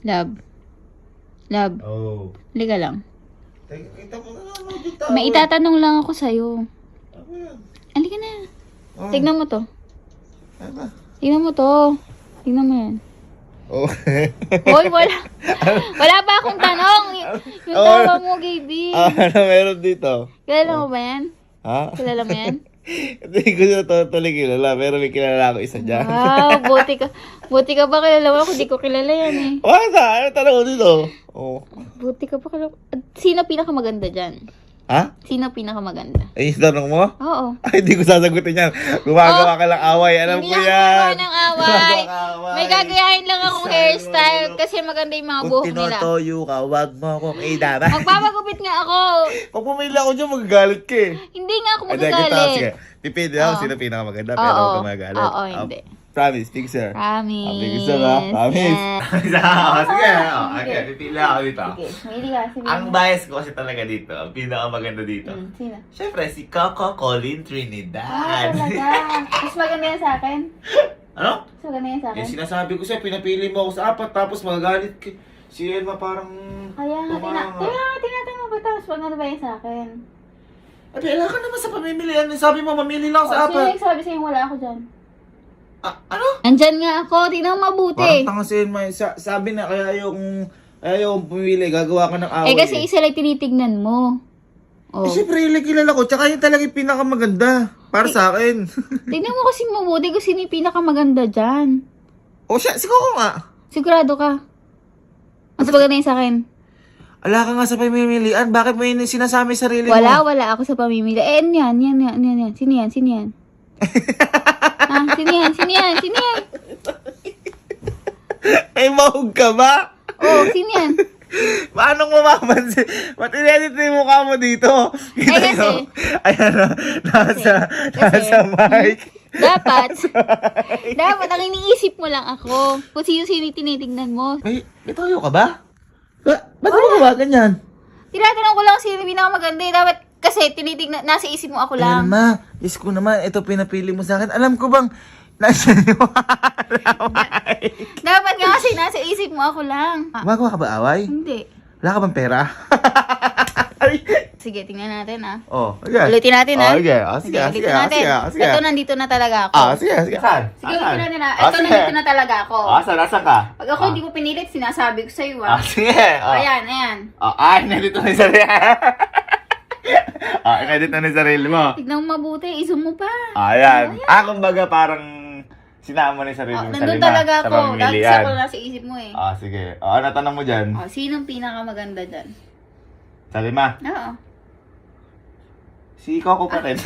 Love. Love. Oh. Halika lang. Kita mo na naman dito. May itatanong lang ako sa'yo. Ano yan? Halika na. Oh. Tignan mo to. Ano? Tignan mo to. Tignan mo yan. Oh. Hoy, wala. Wala pa akong tanong. Yung tawa mo, Gaby. Ano meron dito? Kilala mo ba yan? Ha? Kilala mo yan? Hindi ko siya totally kilala, pero may kilala ako isa dyan. Wow, buti ka. Buti ka ba kilala mo? Ako di ko kilala yan eh. Wala, ano tanong ko dito? Oh. Buti ka pa kilala. At sino pinakamaganda dyan? Ha? Sino pinakamaganda? Ay, tanong mo? Oo. Ay, hindi ko sasagutin yan. Gumagawa ka lang away. Alam Hindi ko ako yan. gumagawa ng away. Gumagawa ka away. May gagayahin lang akong Isa, hairstyle ano, kasi maganda yung mga Kung buhok nila. tinotoyo ka, wag mo akong idara. Magpapagupit nga ako. Pag pumili ako dyan, magagalit ka eh. Hindi nga ako Ay, sige, magagalit. sige. Pipili ako Oo. sino pinakamaganda, pero Oo. huwag ka magagalit. Oo, hindi. Promise, big sir. Promise. Big sir ha? Promise. Yes. Sige, okay. Pipili ako dito. Sige, maili ka. Sige. Ang bias ko kasi talaga dito, ang pinakamaganda dito. Sino? Siyempre, si Coco Colin Trinidad. Talaga. Mas maganda yan sa akin. Ano? Mas maganda yan sa akin. Yung sinasabi ko sa'yo, pinapili mo ako sa apat, tapos magagalit ka. Si Elma parang... Kaya nga, tumanga. tinatanong ko tapos maganda ba yan sa akin? Ay, wala ka naman sa pamimilian. Sabi mo, mamili lang sa Sino apat. yung sabi sa'yo wala ako dyan? Ano? Nandyan nga ako, tingnan mo mabuti. Parang tanga si Elma. Sabi na, kaya yung pumili, gagawa ka ng away. Eh kasi isa lang tinitignan mo. Oh. Eh, syempre, kilala ko. Tsaka yun talaga yung pinakamaganda. Para sa akin. Tingnan mo kasi mabuti kung sino yung pinakamaganda dyan. O siya, si Coco nga. Sigurado ka. Mas maganda yung sa akin. Ala ka nga sa pamimilian. Bakit mo yun sinasabi sarili mo? Wala ako sa pamimili. Eh, yan. Sino yan? Sino yan? Ay, mahog ka ba? Oh, sino yan? Paano mo mapansin? Ba't inedit na yung mukha mo dito? Kita kasi- nyo? Ayan o, nasa mic. Dapat ang iniisip mo lang ako. Kung sino-sino yung tinitignan mo. Ay, itayo ka ba? Ba't mo gawa ganyan? Tinatanong ko lang sino yung pinakamaganda eh. Dapat kasi tinitignan, nasa isip mo ako lang. Elma, Diyos ko naman, ito pinapili mo sa akin. Alam ko bang, nasa yung away? Dapat nga kasi nasa isip mo ako lang. Gumagawa ka ba away? Hindi. Wala ka bang pera? Ay. Sige, tingnan natin Oh, okay. Ulitin natin Oh, okay. Oh, sige, ulitin sige, natin. sige. Ito, nandito na talaga ako. Sige. Saan? Sige, ulitin natin na. Ito, nandito na talaga ako. Saan ka? Pag ako hindi ko pinilit, sinasabi ko sa'yo Sige. Ayan. Nandito na yung sarili. Edit na yung sarili mo. Tignan mo mabuti, isom mo pa. Ayan. Kumbaga parang sinama mo na yung sarili mo sa Nandun lima. talaga Sa ako. Lagi pamimilian. ako nasa isip mo eh. Sige. Ano tanong mo dyan? Sinong pinakamaganda dyan? Sa lima? Oo. Si Coco pa rin.